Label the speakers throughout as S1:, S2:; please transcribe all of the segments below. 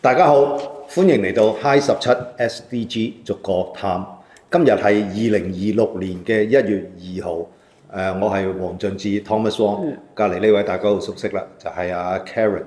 S1: 大家好，歡迎嚟到 High 17 SDG 逐個探。今日係2026年嘅1月2號。我係黃進智 Thomas Wong，隔離呢位大家好熟悉啦，就係阿 Karen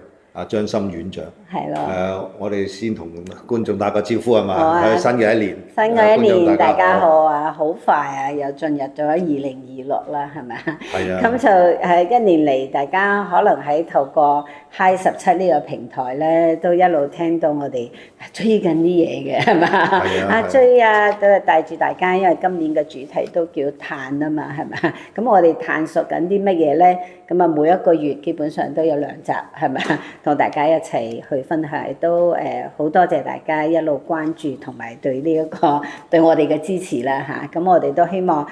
S1: 張心院長。
S2: 係咯。
S1: 我哋先同觀眾打個招呼係嘛？
S2: 好啊。
S1: 喺新嘅一年。
S2: 新嘅一年，大家好啊！好快啊，又進入咗2026啦，係咪啊？
S1: 係啊。
S2: 咁就係一年嚟，大家可能喺透過 High 17呢個平台咧，都一路聽到我哋追緊啲嘢嘅，係嘛？
S1: 係啊。
S2: 追啊，都係帶住大家，因為今年嘅主題都叫探啊嘛，係咪？咁我哋探索緊啲乜嘢咧？咁啊，每一個月基本上都有2集，係咪？同大家一齊去分享，都好多謝大家一路關注同埋對呢一個對我哋嘅支持啦嚇。咁我哋都希望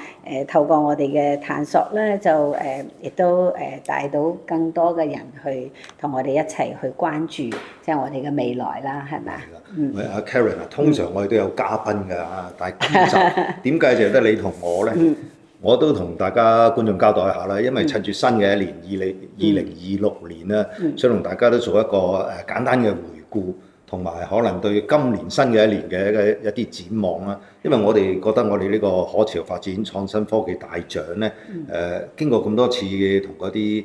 S2: 透過我哋嘅探索咧，就亦都帶到更多嘅人去同我哋一齊去關注，即係我哋嘅未來啦，係咪？
S1: 喂，阿 Karen 啊，通常我哋都有嘉賓㗎嚇，但係今集點解就得你同我咧？我都同大家觀眾交代一下啦，因為趁住新嘅一年2026年啦，想同大家都做一個簡單嘅回顧，同埋可能對今年新嘅一年嘅一啲展望啦。因為我哋覺得我哋呢個可持續發展創新科技大獎咧，經過咁多次同嗰啲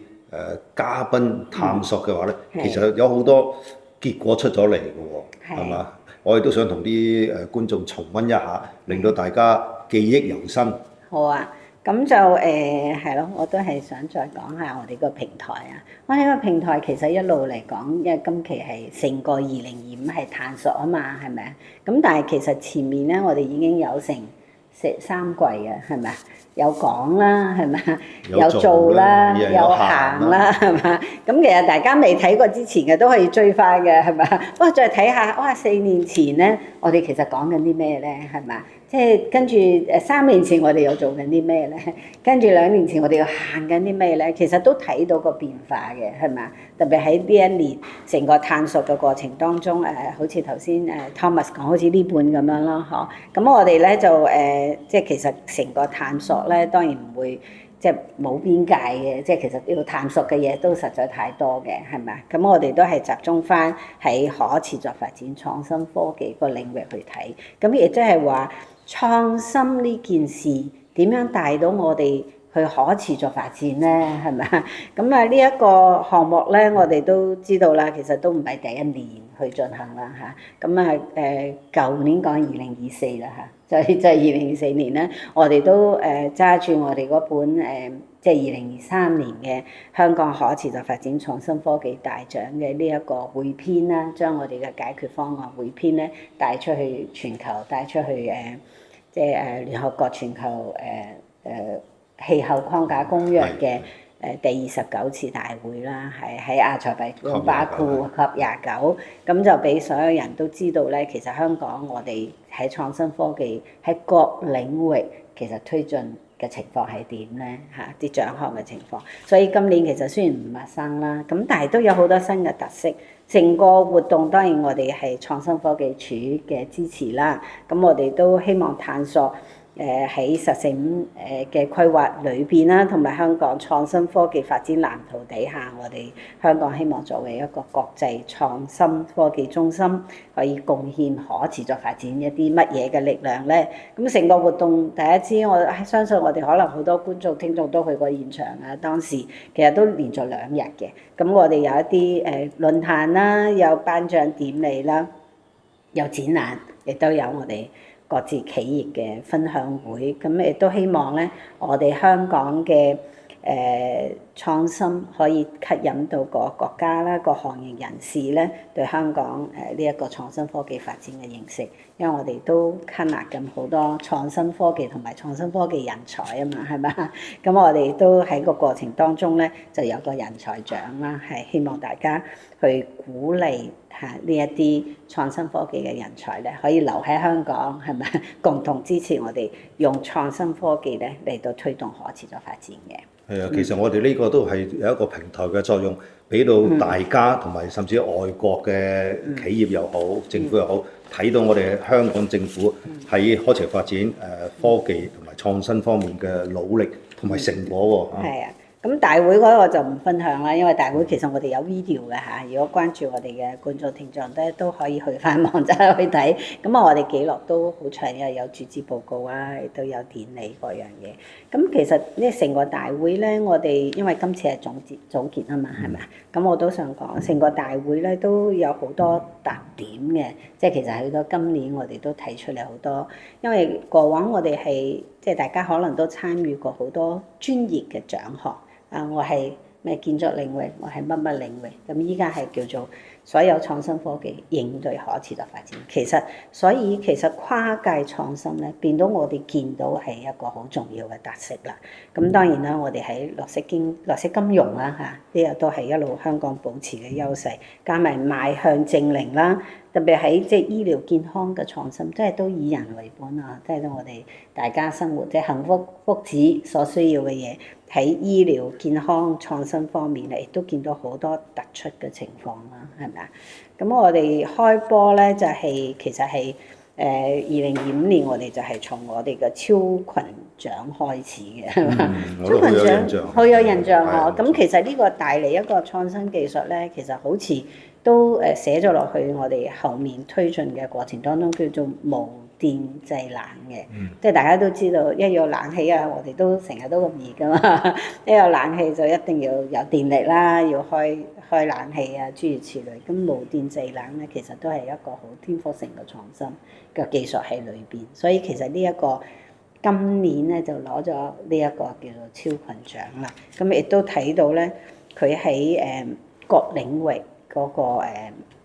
S1: 嘉賓探索嘅話咧，其實有好多結果出咗嚟嘅喎，係嘛？我哋都想同啲觀眾重溫一下，令到大家記憶猶新。
S2: 好啊。咁就係咯，我都係想再講下我哋個平台啊。我哋個平台其實一路嚟講，因為今期係成個2025係探索啊嘛，係咪啊？咁但係其實前面咧，我哋已經有成3季啊，係咪啊？有講啦，係咪啊？有做啦，有行啦，係嘛？咁其實大家未睇過之前嘅都可以追翻嘅，係咪啊？不過再睇下，哇！4年前咧，我哋其實講緊啲咩咧？係咪啊？即係跟住3年前我哋又做緊啲咩咧？跟住2年前我哋又行緊啲咩咧？其實都睇到個變化嘅，係咪啊？特別喺呢一年成個探索嘅過程當中，好似頭先Thomas 講，好似呢本咁樣咯，嗬。咁我哋咧就即係其實成個探索咧，當然唔會即係冇邊界嘅，即係其實要探索嘅嘢都實在太多嘅，係咪啊？咁我哋都係集中翻喺可持續發展創新科技個領域去睇，咁亦即係話創新呢件事點樣帶到我哋去可持續發展咧？係咪啊？咁啊呢一個項目咧，我哋都知道啦，其實都唔係第一年去進行啦嚇。咁啊舊年講2024啦嚇，就係2024年咧，我哋都揸住我哋嗰本即係2023年嘅香港可持續發展創新科技大獎嘅呢一個匯編啦，將我哋嘅解決方案匯編咧帶出去全球，帶出去即係聯合國全球氣候框架公約嘅第29次大會啦，係喺阿塞拜疆巴庫COP29，咁就俾所有人都知道咧，其實香港我哋喺創新科技喺各領域其實推進嘅情況係點咧嚇？啲獎項嘅情況，所以今年其實雖然唔陌生啦，咁但係都有好多新嘅特色。成個活動當然我哋係創新科技署嘅支持啦，咁我哋都希望探索喺14-5嘅規劃裏邊啦，同埋香港創新科技發展藍圖底下，我哋香港希望作為一個國際創新科技中心，可以貢獻可持續發展一啲乜嘢嘅力量咧？咁成個活動第一支，我相信我哋可能好多觀眾聽眾都去過現場啊，當時其實都連續2日嘅。咁我哋有一啲論壇啦，有頒獎典禮啦，有展覽，亦都有我哋各自企業嘅分享會，咁亦都希望咧，我哋香港嘅創新可以吸引到個國家啦、個行業人士咧對香港呢一個創新科技發展嘅認識，因為我哋都吸納緊好多創新科技同埋創新科技人才啊嘛，係嘛？咁我哋都喺個過程當中咧就有個人才獎啦，係希望大家去鼓勵呢一啲創新科技嘅人才咧可以留喺香港，係咪？共同支持我哋用創新科技咧嚟到推動可持續發展嘅。
S1: 係啊，其實我哋呢個都係有一個平台嘅作用，俾到大家同埋甚至外國嘅企業又好、政府又好，睇到我哋香港政府喺可持續發展科技同埋創新方面嘅努力同埋成果喎。
S2: 係啊。咁大會嗰個就唔分享啦，因為大會其實我哋有 video 嘅嚇，如果關注我哋嘅觀眾聽眾咧，都可以去翻網站去睇。咁我哋記錄都好長嘅，有主旨報告啊，亦都有典禮嗰樣嘢。咁其實呢成個大會咧，我哋因為今次係總結啊嘛，係咪啊？咁我都想講，成個大會咧都有好多特點嘅，即係其實喺到今年我哋都睇出嚟好多，因為過往我哋係即係大家可能都參與過好多專業嘅獎項。我係咩建築領域，我係乜乜領域，咁依家係叫做所有創新科技應對可持續發展。所以其實跨界創新咧，變到我哋見到係一個好重要嘅特色啦。咁當然啦，我哋喺綠色金融啦嚇，呢個都係一路香港保持嘅優勢，加埋邁向淨零啦。特別喺即係醫療健康嘅創新，即係都以人為本啊！即係我哋大家生活即係幸福福祉所需要嘅嘢，喺醫療健康創新方面咧，亦都見到好多突出嘅情況啦，係咪啊？咁我哋開波咧就係其實係2025年，我哋就係從我哋嘅超群獎開始嘅，係嘛？超群獎好有印象喎。咁其實呢個帶嚟一個創新技術咧，其實好似都寫咗落去我哋後面推進嘅過程當中，叫做無電製冷嘅。即係大家都知道，一有冷氣啊，我哋都成日都咁熱㗎嘛。一有冷氣就一定要有電力啦，要開冷氣啊，諸如此類。咁無電製冷咧，其實都係一個好顛覆性嘅創新嘅技術喺裏邊。所以其實呢一個今年咧就攞咗呢一個叫做超群獎啦。咁亦都睇到咧，佢喺各領域嗰個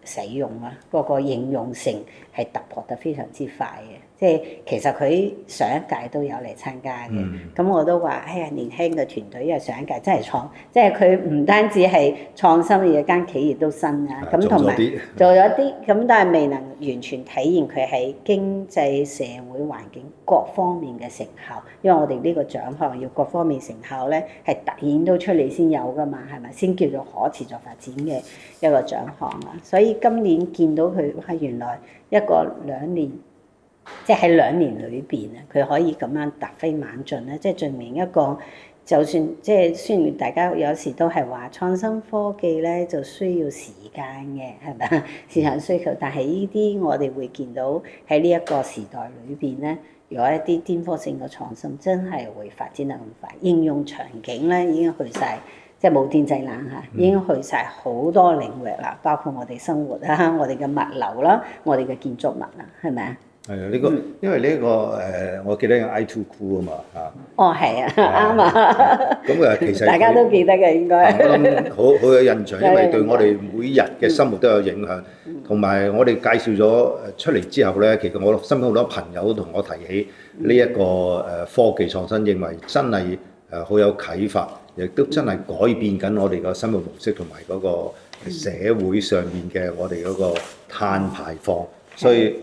S2: 使用啊，嗰個應用性係突破得非常之快嘅。即係其實佢上一屆都有嚟參加嘅，咁我都話：哎呀，年輕嘅團隊，因為上一屆真係即係佢唔單止係創新嘅間企業都新啊，咁同埋做咗啲，咁但係未能完全體現佢喺經濟社會環境各方面嘅成效。因為我哋呢個獎項要各方面成效咧，係突顯到出嚟先有噶嘛，係咪？先叫做可持續發展嘅一個獎項啊。所以今年見到佢係原來一個2年。即係喺2年裏邊啊，佢可以咁樣突飛猛進咧，即係證明一個，就算即係雖然大家有時都係話創新科技咧就需要時間嘅，係咪啊？市場需求，但係呢啲我哋會見到喺呢一個時代裏邊咧，如果一啲顛覆性嘅創新真係會發展得咁快，應用場景咧已經去晒，即係無電製冷嚇，已經去晒好多領域啦，包括我哋生活啦、我哋嘅物流啦、我哋嘅建築物啦，係咪啊？
S1: 係啊，呢個因為呢個我記得有 I2 Cool 啊嘛嚇。
S2: 哦，係啊，啱啊。
S1: 咁其實
S2: 大家都記得嘅應該。
S1: 我諗好有印象，因為對我哋每日嘅生活都有影響。同埋我哋介紹咗出嚟之後咧，其實我身邊好多朋友都同我提起呢一個科技創新，認為真係好有啟發，亦都真係改變緊我哋個生活模式同埋嗰個社會上面嘅我哋嗰個碳排放，所以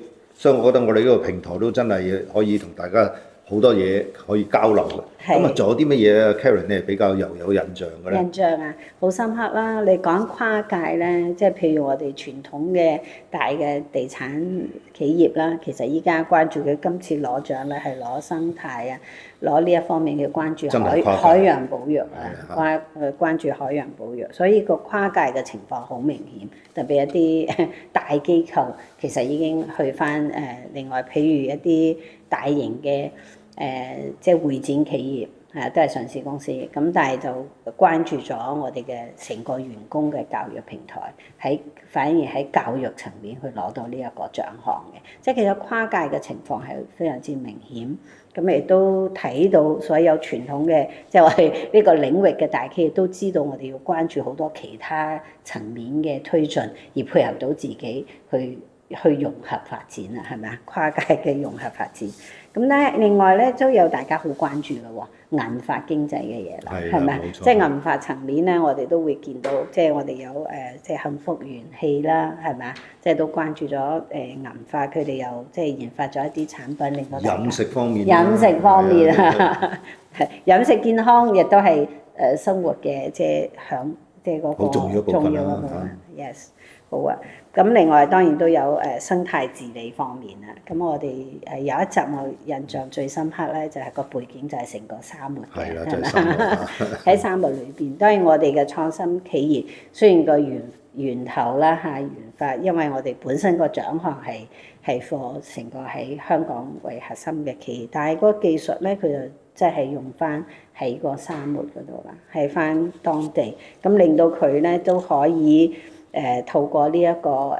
S1: 我覺得我哋呢個平台都真係可以同大家好多嘢可以交流嘅。咁啊，仲有啲乜嘢 Karen 咧比較有印象嘅咧？
S2: 印象啊，好深刻啦！你講跨界咧，即係譬如我哋傳統嘅大嘅地產企業啦，其實依家關注佢今次攞獎咧，係攞生態啊，攞呢一方面嘅關注海洋保育啊，關注海洋保育，所以個跨界嘅情況好明顯，特別一啲大機構其實已經去翻另外譬如一啲大型嘅即係會展企業都係上市公司，咁但係就關注咗我哋嘅成個員工嘅教育平台，反而喺教育層面去攞到呢一個獎項嘅，即係其實跨界嘅情況係非常之明顯。咁亦都睇到所有傳統嘅，即係我哋呢個領域嘅大企業都知道我哋要關注好多其他層面嘅推進，而配合到自己去融合發展啊，係咪啊？跨界嘅融合發展。咁咧，另外咧都有大家好關注嘅喎，銀髮經濟嘅嘢啦，係咪啊？即係銀髮層面咧，我哋都會見到，即係我哋有即係幸福元氣啦，係咪啊？即係都關注咗銀髮，佢哋又即係研發咗一啲產品，令到
S1: 飲食方面，
S2: 係飲食健康亦都係生活嘅即係即係嗰個
S1: 好重要一部分啦
S2: 重要嘅部分。Yes， 好啊。咁另外當然都有生態治理方面啦。咁我哋有一集我印象最深刻咧，就係個背景就係成個沙漠嘅，
S1: 係啦，
S2: 係
S1: 就係沙漠
S2: 嘛？喺沙漠裏邊，當然我哋嘅創新企業雖然個源頭啦嚇研發，因為我哋本身個獎項係for成個喺香港為核心嘅企業，但係嗰個技術咧佢就即係用翻喺個沙漠嗰度啦，喺翻當地，咁令到佢咧都可以透過呢一個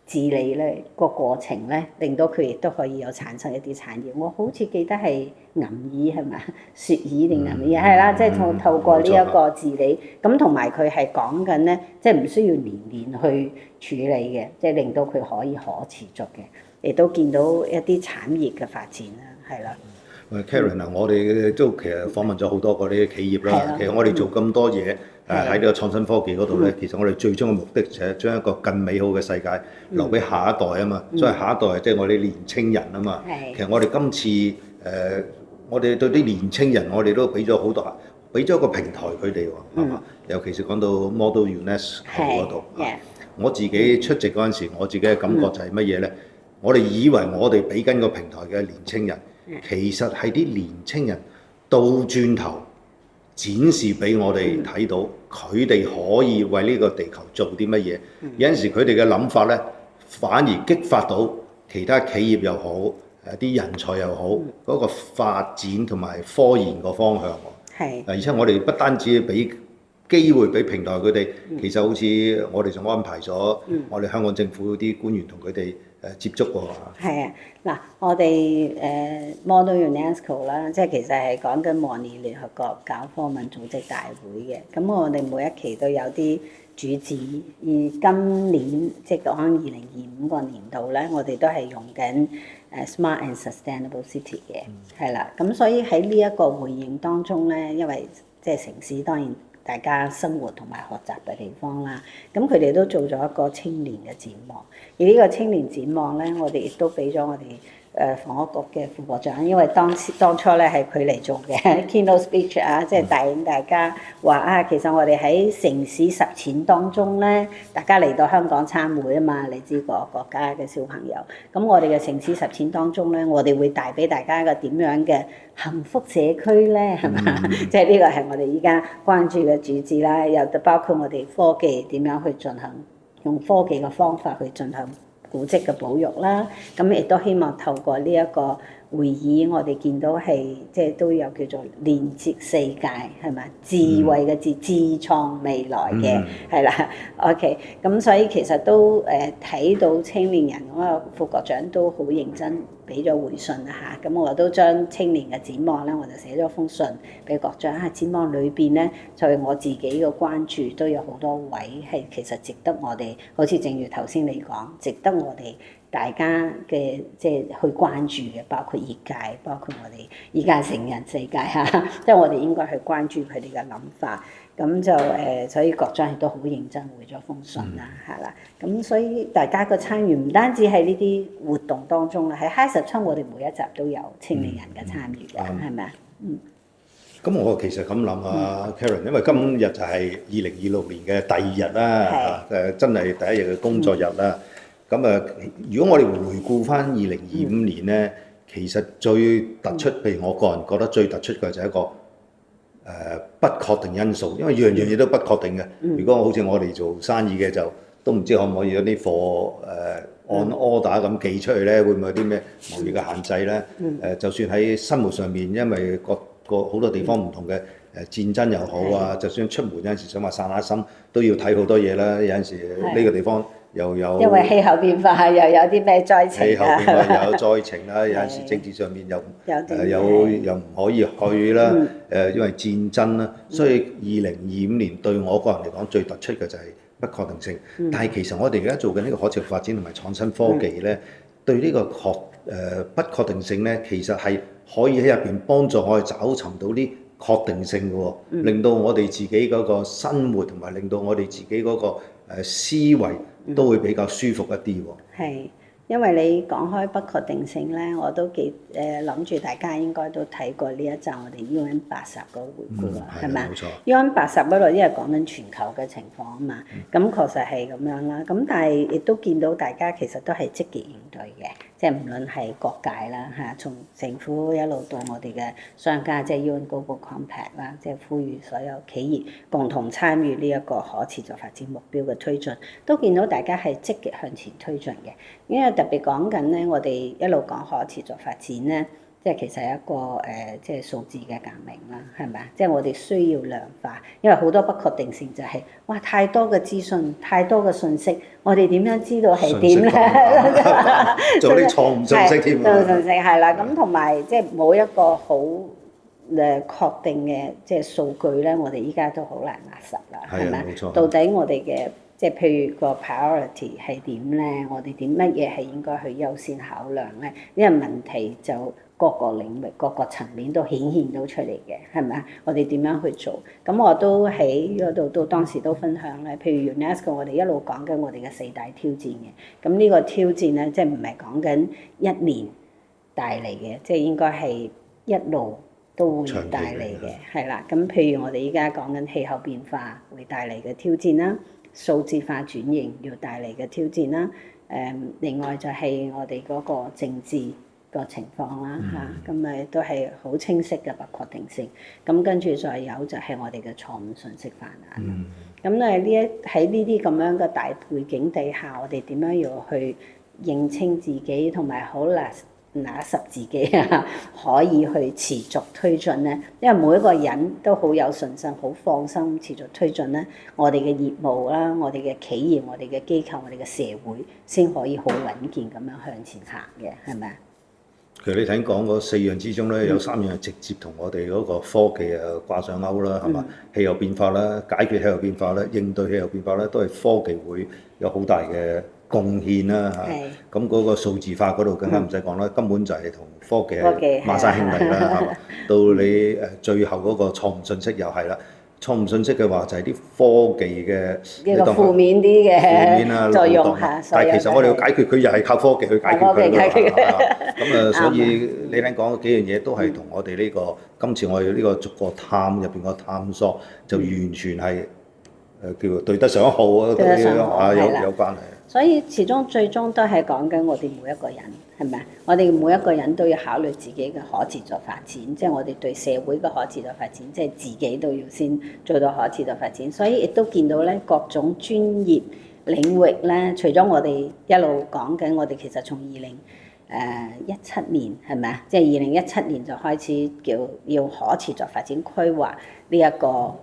S2: 治理咧個過程咧，令到佢亦都可以有產生一啲產業。我好似記得係銀耳係咪？雪耳定銀耳係啦，即係透過呢一個治理，咁同埋佢係講緊咧，即係唔需要年年去處理嘅，即係令到佢可以可持續嘅，亦都見到一啲產業嘅發展啦，係啦。
S1: 喂 Karen 啊，我哋都其實訪問咗好多個呢啲企業啦。其實我哋做咁多嘢喺呢個創新科技嗰度咧，其實我哋最終嘅目的就係將一個更美好嘅世界留俾下一代啊嘛。所以下一代即係我哋年青人啊嘛。其實我哋今次我哋對啲年青人，我哋都俾咗好多，俾咗個平台佢哋喎，係嘛？尤其是講到 Model UNESCO 嗰度，我自己出席嗰陣時，我自己嘅感覺就係乜嘢咧？我哋以為我哋俾緊個平台嘅年青人。其實係啲年青人倒轉頭展示俾我哋睇到，佢哋可以為呢個地球做啲乜嘢。有陣時佢哋嘅諗法咧，反而激發到其他企業又好，啲人才又好，嗰個發展同埋科研個方向。係。而且我哋不單止俾機會俾平台佢哋，其實好似我哋仲安排咗我哋香港政府啲官員同佢哋接觸喎。係啊，
S2: 嗱，我哋Model UNESCO 啦，即係其實係講緊模擬聯合國教科文組織大會嘅。咁我哋每一期都有啲主旨，而今年即係講2025個年度咧，我哋都係用緊Smart and Sustainable City 嘅，係啦。咁所以喺呢一個回應當中咧，因為即係城市當然大家生活同埋學習嘅地方啦，咁佢哋都做咗一個青年嘅展望，而呢個青年展望咧，我哋亦都俾咗我哋房屋局嘅副局長，因為當初咧係佢嚟做嘅 keynote speech 啊，即係帶領大家話啊，其實我哋喺城市實踐當中咧，大家嚟到香港參會啊嘛，你知個國家嘅小朋友，咁我哋嘅城市實踐當中咧，我哋會帶俾大家一個點樣嘅幸福社區咧，係嘛？即係呢個係我哋依家關注嘅主旨啦，又包括我哋科技點樣去進行，用科技嘅方法去進行古蹟嘅保育啦，咁亦都希望透過呢一個會議，我哋見到係即係都有叫做連接世界，係咪？智慧嘅智，自創未來嘅，係啦。OK，咁所以其實都睇到青年人嗰個副局長都好認真俾咗回信啦嚇。咁我都將青年嘅展望咧，我就寫咗封信俾局長啊。展望裏邊咧，就係我自己嘅關注都有好多位係其實值得我哋，好似正如頭先你講，值得我哋大家嘅即係去關注嘅，包括業界，包括我哋依家成人世界嚇，即係我哋應該去關注佢哋嘅諗法。咁就所以局長亦都好認真回咗封信啦，係啦。咁所以大家個參與唔單止喺呢啲活動當中啦，喺 Hi17我哋每一集都有青年人嘅參與嘅，係咪啊？
S1: 咁我其實咁諗啊 Karen， 因為今日就係2026年嘅第2日啦，真係第一日嘅工作日啦。咁如果我哋回顧翻2025年咧，其實最突出，譬如我個人覺得最突出嘅就係一個不確定因素，因為樣樣嘢都不確定嘅。如果好似我哋做生意嘅，就都唔知可唔可以有啲貨按 order 咁寄出去咧，會唔會有啲咩貿易嘅限制咧？就算喺生活上面，因為個好多地方唔同嘅戰爭又好啊，就算出門有陣時想話散下心，都要睇好多嘢啦。有陣時呢個地方又有因為
S2: 氣候變化，又有啲咩災情
S1: 氣候變化又有災情啦，有陣時政治上面又唔可以去啦。因為戰爭啦，所以2025年對我個人嚟講最突出嘅就係不確定性。但係其實我哋而家做緊呢個可持續發展同埋創新科技咧，對呢個不確定性咧，其實係可以喺入邊幫助我哋找尋到啲確定性嘅喎，令到我哋自己嗰個生活同埋令到我哋自己嗰個思維都會比較舒服一啲喎。
S2: 係，因為你講開不確定性咧，我都諗住大家應該都睇過呢一集我哋 UN80個回顧啊，係咪啊？UN80嗰度因為講緊全球嘅情況啊嘛，咁確實係咁樣啦。咁但係亦都見到大家其實都係積極應對嘅，即係唔論係各界啦嚇，從政府一路到我哋嘅商家，即係 UN Global Compact 啦，即係呼籲所有企業共同參與呢一個可持續發展目標嘅推進，都見到大家係積極向前推進嘅。因為特別講緊咧，我哋一路講可持續發展咧，即係其實係一個即係數字嘅革命啦，係咪啊？即係我哋需要量化，因為好多不確定性就係哇太多嘅資訊，太多嘅信息，我哋點樣知道係點咧？
S1: 做啲錯誤信息添
S2: 錯誤信息係啦，咁同埋即係冇一個好確定嘅即係數據咧，我哋依家都好難拿實啦，係咪啊？到底我哋嘅即係譬如個 priority 係點咧？我哋點乜嘢係應該去優先考量咧？因為問題就各個領域、各個層面都顯現到出嚟嘅，係咪啊？我哋點樣去做？咁我都喺嗰度都當時都分享咧。譬如 UNESCO，我哋一路講緊我哋嘅4大挑戰嘅。咁呢個挑戰咧，即係唔係講緊一年帶嚟嘅，即係應該係一路都會帶嚟嘅，係啦。咁譬如我哋依家講緊氣候變化會帶嚟嘅挑戰啦。數字化轉型要帶嚟嘅挑戰啦，另外就係我哋嗰個政治個情況啦嚇，咁咪都係好清晰嘅不確定性。咁跟住再有就係我哋嘅錯誤信息泛濫。咁喺呢啲咁樣嘅大背景底下，我哋點樣要去認清自己同埋好拿實自己啊，可以去持續推進咧，因為每一個人都好有信心、好放心持續推進咧，我哋嘅業務啦、我哋嘅企業、我哋嘅機構、我哋嘅社會先可以好穩健咁樣向前行嘅，係咪啊？
S1: 其實你聽講嗰4樣之中咧，有3樣係直接同我哋嗰個科技啊掛上鈎啦，係嘛？氣候變化啦，解決氣候變化啦，應對氣候變化咧，都係科技會有好大嘅貢獻啦嚇，咁嗰個數字化嗰度更加唔使講啦，根本就係同科技係孖生兄弟啦，係嘛？到你最後嗰個錯誤信息又係啦，錯誤信息嘅話就係啲科技嘅
S2: 一個負面啲嘅作用嚇，
S1: 但係其實我哋要解決佢又係靠科技去解決佢咯，咁所以你聽講幾樣嘢都係同我哋呢個今次我哋呢個逐個探入邊個探索就完全係叫做對得上號啊，有關係。
S2: 所以始終最終都係講緊我哋每一個人係咪啊？我哋每一個人都要考慮自己嘅可持續發展，即係我哋對社會嘅可持續發展，即係自己都要先做到可持續發展。所以亦都見到咧各種專業領域咧，除咗我哋一路講緊，我哋其實從2017年係咪啊？即係2017年就開始叫要可持續發展規劃呢一個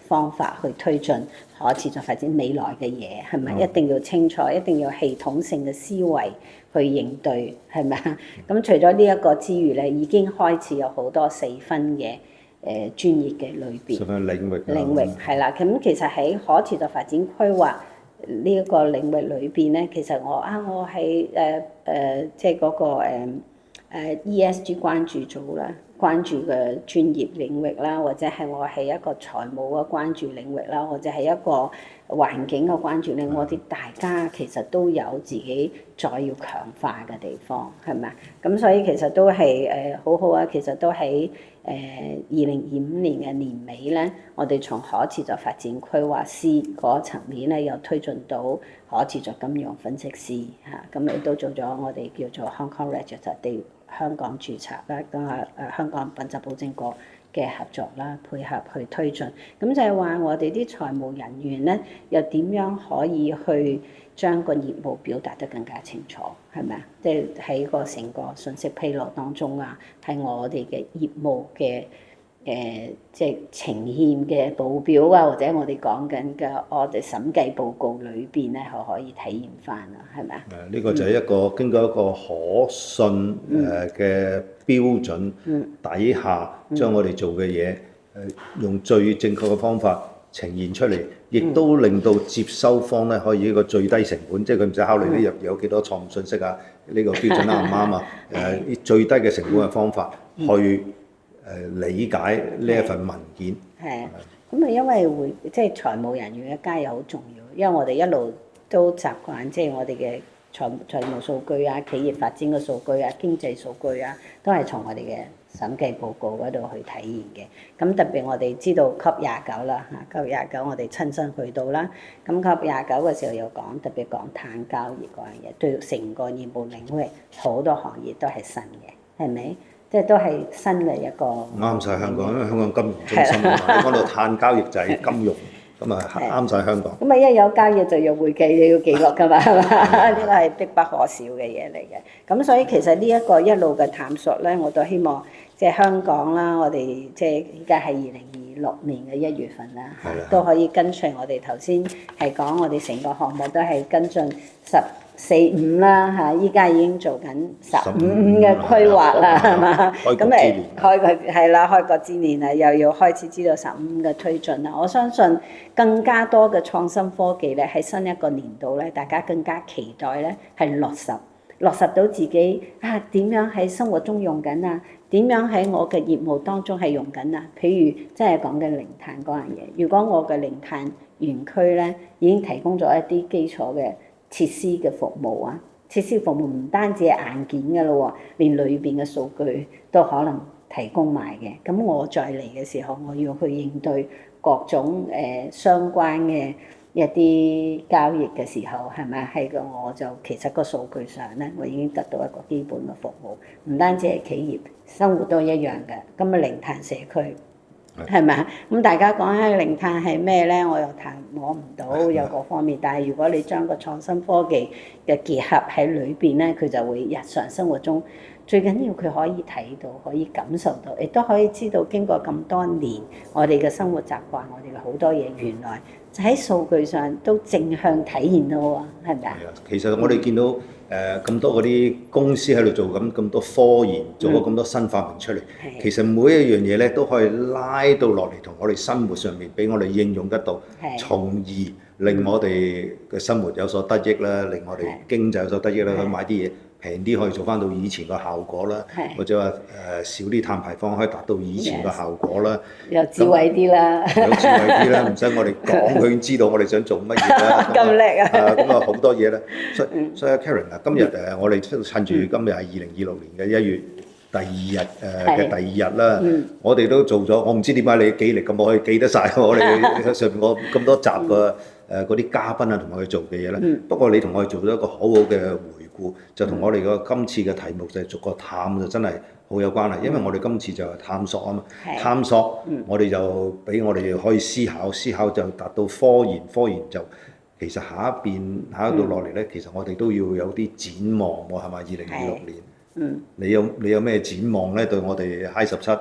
S2: 方法去推進可持續發展未來嘅嘢，係咪？一定要清楚，一定要系統性嘅思維去應對，係咪啊？咁除咗呢一個之餘咧，已經開始有好多細分嘅專業嘅類別領域係啦。咁其實喺可持續發展規劃呢一個領域裏邊咧，其實我係即係嗰個ESG 關注組啦，關注嘅專業領域啦，或者係我係一個財務嘅關注領域啦，或者係一個環境嘅關注領域，我哋大家其實都有自己再要強化嘅地方，係咪啊？咁所以其實都係好好啊，其實都喺2025年嘅年尾咧，我哋從可持續發展規劃師嗰層面咧，又推進到可持續金融分析師嚇，咁亦都做咗我哋叫做 Hong Kong Register 香港註冊啦，咁香港品質保證局嘅合作啦，配合去推進。咁就係話我哋啲財務人員咧，又點樣可以去將個業務表達得更加清楚，係咪啊？即係喺個成個信息披露當中啊，喺我哋嘅業務嘅即係呈現嘅報表啊，或者我哋講緊嘅我哋審計報告裏邊咧，可以體現翻啊，係咪啊？
S1: 呢個就係一個經過一個可信嘅標準底下，將我哋做嘅嘢用最正確嘅方法呈現出嚟，亦都令到接收方咧可以一個最低成本，即係佢唔使考慮呢入有幾多錯誤信息啊，呢個標準啱唔啱啊？最低嘅成本嘅方法去理解呢一份文件。
S2: 係啊，咁啊，因為即係財務人員嘅加入好重要，因為我哋一路都習慣即係我哋嘅財務數據啊、企業發展嘅數據啊、經濟數據啊，都係從我哋嘅審計報告嗰度去體現嘅。咁特別我哋知道 COP29啦嚇，COP29我哋親身去到啦。咁 COP29嘅時候又講特別講碳交易嗰樣嘢，對成個業務領域好多行業都係新嘅，係咪？即係都係新嘅一個。
S1: 啱晒香港，因為香港金融中心啊嘛，你講到碳交易就係金融。咁啊啱晒香港。
S2: 咁啊一有交易就要會計，你要記錄㗎嘛，係嘛？呢個係必不可少嘅嘢嚟嘅。咁所以其實呢一個一路嘅探索咧，我都希望即係香港啦，我哋即係依家係2026年嘅1月份啦，都可以跟隨我哋頭先係講，我哋成個項目都係跟進14-5啦嚇，依家已經做緊15-5嘅規劃啦，係嘛？咁誒開國係啦，開國之年啊，又要開始知道15-5嘅推進啦。我相信更加多嘅創新科技咧，喺新一個年度咧，大家更加期待咧係落實到自己啊點樣喺生活中用緊啊？點樣喺我嘅業務當中係用緊啊？譬如即係講緊零碳嗰樣嘢，如果我嘅零碳園區咧已經提供咗一啲基礎嘅設施嘅服務啊，設施服務唔單止係硬件嘅咯喎，連裏邊嘅數據都可能提供埋嘅。咁我再嚟嘅時候，我要去應對各種相關嘅一啲交易嘅時候，係咪係嘅？我就其實個數據上咧，我已經得到一個基本嘅服務，唔單止係企業生活都一樣嘅。咁啊零碳社區。係咪啊？咁大家講起零碳係咩咧？我又摸唔到有個方面，但係如果你將個創新科技嘅結合喺裏邊咧，佢就會日常生活中最緊要佢可以睇到，可以感受到，亦都可以知道經過咁多年我哋嘅生活習慣，我哋嘅好多嘢原來就喺數據上都正向體現到喎，係咪啊？
S1: 係啊，其實我哋見到咁多嗰啲公司喺度做緊咁多科研，做咗咁多新發明出嚟，其實每一樣嘢咧都可以拉到落嚟同我哋生活上面，俾我哋應用得到，從而令我哋嘅生活有所得益啦，令我哋經濟有所得益啦，去買啲嘢平啲可以做翻到以前個效果啦，或者話少啲碳排放可以達到以前個效果啦，
S2: 有智慧啲啦，
S1: 有智慧啲啦，唔使我哋講佢已經知道我哋想做乜嘢啦。
S2: 咁叻啊！
S1: 咁啊好多嘢啦，所以 Karen 啊，今日我哋趁住今日係2026年嘅1月第2日嘅第2日啦，我哋都做咗，我唔知點解你記憶力咁可以記得晒我哋上面我咁多集嘅嗰啲嘉賓啊，同埋佢做嘅嘢啦。不過你同我哋做咗一個好好嘅回顧，就同我哋個今次嘅題目就係逐個探，就真係好有關係。因為我哋今次就係探索啊嘛，探索我哋就俾我哋可以思考，思考就達到科研，科研就其實下一度落嚟咧，其實我哋都要有啲展望喎，係咪？2026年，你有咩展望咧？對我哋 High17？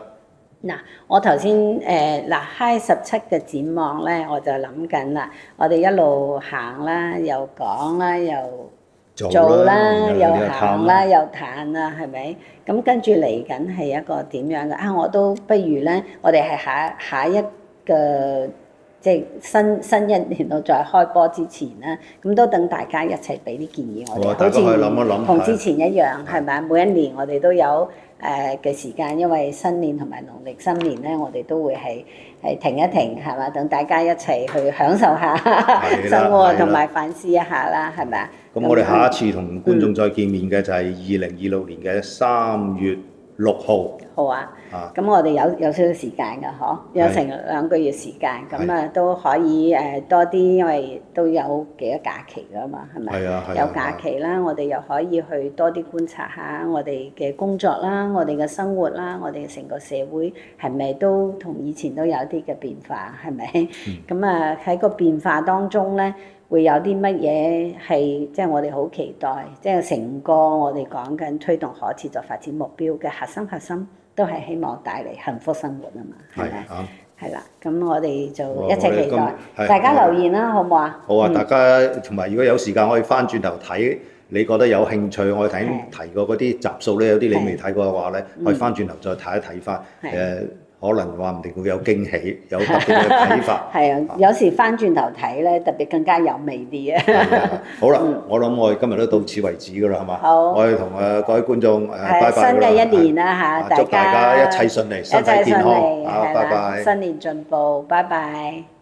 S2: 嗱，我頭先High17嘅展望咧，我就諗緊啦，我哋一路行啦，又講啦，又做啦，又行啦，又談啦，係咪？咁跟住嚟緊係一個點樣嘅啊？我都不如咧，我哋係下一個即係新一年度再開波之前啦，咁都等大家一齊俾啲建議我哋，好似同之前一樣，係咪？每一年我哋都有嘅時間，因為新年同埋農曆新年咧，我哋都會係停一停，係嘛？等大家一齊去享受下生活同埋反思一下啦，係咪啊？
S1: 咁我哋下一次同觀眾再見面嘅就係2026年嘅3月6號。
S2: 好啊，咁我哋有少少時間㗎，嗬，有成2個月時間，咁啊都可以多啲，因為都有幾多假期㗎嘛，係咪？有假期啦，我哋又可以去多啲觀察下我哋嘅工作啦，我哋嘅生活啦，我哋成個社會係咪都同以前都有啲嘅變化，係咪？咁啊喺個變化當中咧，會有啲乜嘢係即係我哋好期待，即係成個我哋講緊推動可持續發展目標嘅核心。都係希望帶嚟幸福生活啊嘛，係咪？係啦，咁我哋就一齊期待，大家留言啦，好唔好啊？
S1: 好啊，大家同埋如果有時間可以翻轉頭睇，你覺得有興趣，我哋提過嗰啲集數咧，有啲你未睇過嘅話咧，可以翻轉頭再睇一睇翻。可能話唔定會有驚喜，有特別嘅睇法。
S2: 係啊，有時翻轉頭睇咧，特別更加有味啲啊！
S1: 好啦，我諗我哋今日都到此為止㗎啦，係嘛？
S2: 好，
S1: 我哋同各位觀眾拜拜。
S2: 新嘅一年啦嚇，
S1: 祝大家一切順利，身體健康。好，拜拜。
S2: 新年進步，拜拜。